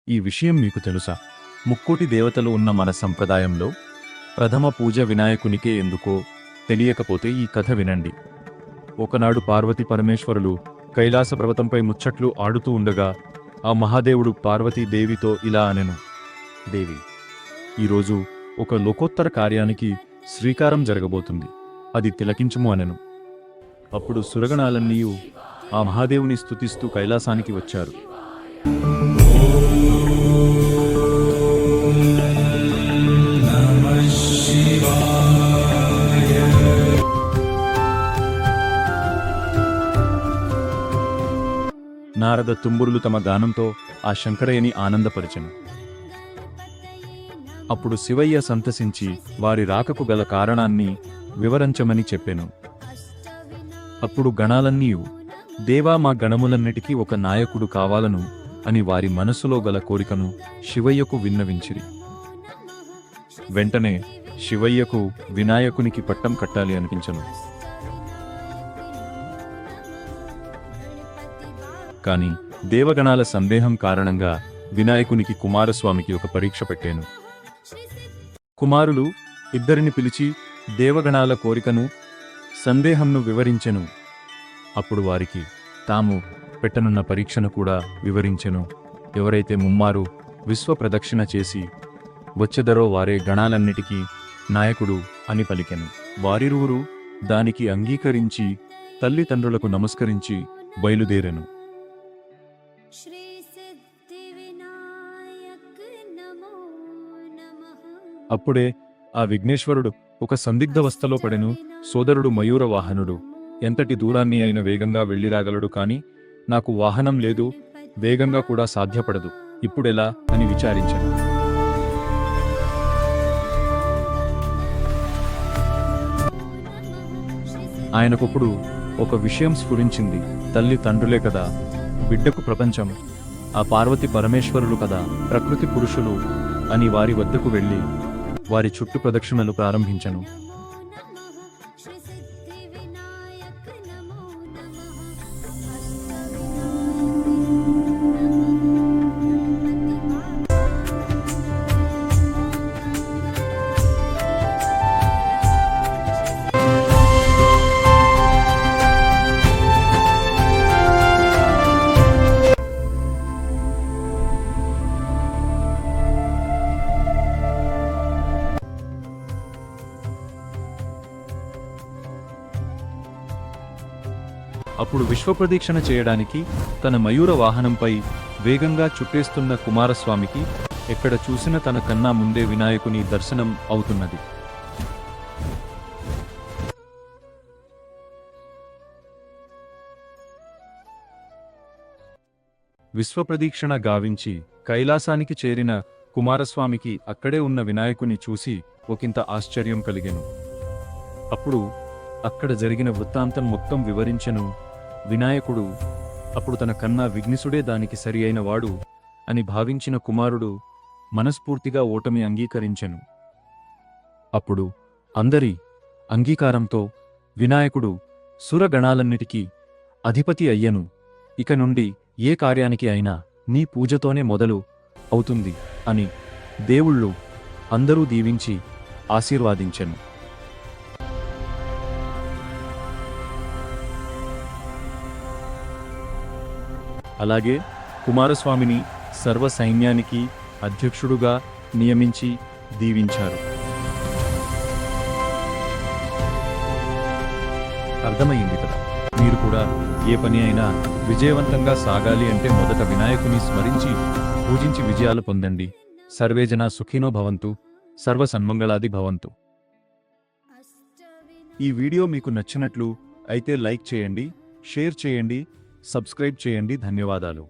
ఈ విషయం మీకు తెలుసా? ముక్కోటి దేవతలు ఉన్న మన సంప్రదాయంలో ప్రథమ పూజ వినాయకునికే ఎందుకో తెలియకపోతే ఈ కథ వినండి. ఒకనాడు పార్వతీ పరమేశ్వరులు కైలాస పర్వతంపై ముచ్చట్లు ఆడుతూ ఉండగా ఆ మహాదేవుడు పార్వతీదేవితో ఇలా అనెను, దేవి, ఈరోజు ఒక లోకోత్తర కార్యానికి శ్రీకారం జరగబోతుంది, అది తిలకించుము అనెను. అప్పుడు సురగణాలన్నీ ఆ మహాదేవుని స్తుతిస్తూ కైలాసానికి వచ్చారు. నారద తుంబురులు తమ గానంతో ఆ శంకరయ్యని ఆనందపరిచెను. అప్పుడు శివయ్య సంతసించి వారి రాకకు గల కారణాన్ని వివరించమని చెప్పెను. అప్పుడు గణాలన్నీయు, దేవా, మా గణములన్నిటికీ ఒక నాయకుడు కావాలను అని వారి మనస్సులో గల కోరికను శివయ్యకు విన్నవించిరి. వెంటనే శివయ్యకు వినాయకునికి పట్టం కట్టాలి అనిపించెను. కాని దేవగణాల సందేహం కారణంగా వినాయకునికి కుమారస్వామికి ఒక పరీక్ష పెట్టాను. కుమారులు ఇద్దరిని పిలిచి దేవగణాల కోరికను, సందేహంను వివరించెను. అప్పుడు వారికి తాము పెట్టనున్న పరీక్షను కూడా వివరించెను. ఎవరైతే ముమ్మారు విశ్వప్రదక్షిణ చేసి వచ్చెదరో వారే గణాలన్నిటికీ నాయకుడు అని పలికెను. వారిరువురు దానికి అంగీకరించి తల్లిదండ్రులకు నమస్కరించి బయలుదేరెను. అప్పుడే ఆ విఘ్నేశ్వరుడు ఒక సందిగ్ధవస్థలో పడెను. సోదరుడు మయూర వాహనుడు ఎంతటి దూరాన్ని అయిన వేగంగా వెళ్ళిరాగలడు, కాని నాకు వాహనం లేదు, వేగంగా కూడా సాధ్యపడదు, ఇప్పుడెలా అని విచారించాను. ఆయనకొప్పుడు ఒక విషయం స్ఫురించింది. తల్లి తండ్రులే కదా బిడ్డకు ప్రపంచం, ఆ పార్వతి పరమేశ్వరులు కదా ప్రకృతి పురుషులు అని వారి వద్దకు వెళ్ళి వారి చుట్టూ ప్రదక్షిణలు ప్రారంభించెను. అప్పుడు విశ్వప్రదక్షిణ చేయడానికి తన మయూర వాహనంపై వేగంగా చుట్టేస్తున్న కుమారస్వామికి ఎక్కడ చూసిన తన కన్నా ముందే వినాయకుని దర్శనం అవుతున్నది. విశ్వప్రదక్షిణ గావించి కైలాసానికి చేరిన కుమారస్వామికి అక్కడే ఉన్న వినాయకుని చూసి ఒకంత ఆశ్చర్యం కలిగెను. అప్పుడు అక్కడ జరిగిన వృత్తాంతం మొత్తం వివరించెను. వినాయకుడు అప్పుడు తన కన్నా విఘ్నిసుడే దానికి సరి అయినవాడు అని భావించిన కుమారుడు మనస్ఫూర్తిగా ఓటమి అంగీకరించెను. అప్పుడు అందరి అంగీకారంతో వినాయకుడు సురగణాలన్నిటికీ అధిపతి అయ్యను. ఇక నుండి ఏ కార్యానికి అయినా నీ పూజతోనే మొదలు అవుతుంది అని దేవుళ్ళు అందరూ దీవించి ఆశీర్వాదించెను. అలాగే కుమారస్వామిని సర్వ సైన్యానికి అధ్యక్షుడుగా నియమించి దీవించారు. అర్థమయ్యింది కదా? మీరు కూడా ఏ పని అయినా విజయవంతంగా సాగాలి అంటే మొదట వినాయకుని స్మరించి పూజించి విజయాలు పొందండి. సర్వేజన సుఖినో భవంతు, సర్వ సన్మంగళాది భవంతు. ఈ వీడియో మీకు నచ్చినట్లు అయితే లైక్ చేయండి, షేర్ చేయండి, సబ్స్క్రైబ్ చేయండి. ధన్యవాదాలు.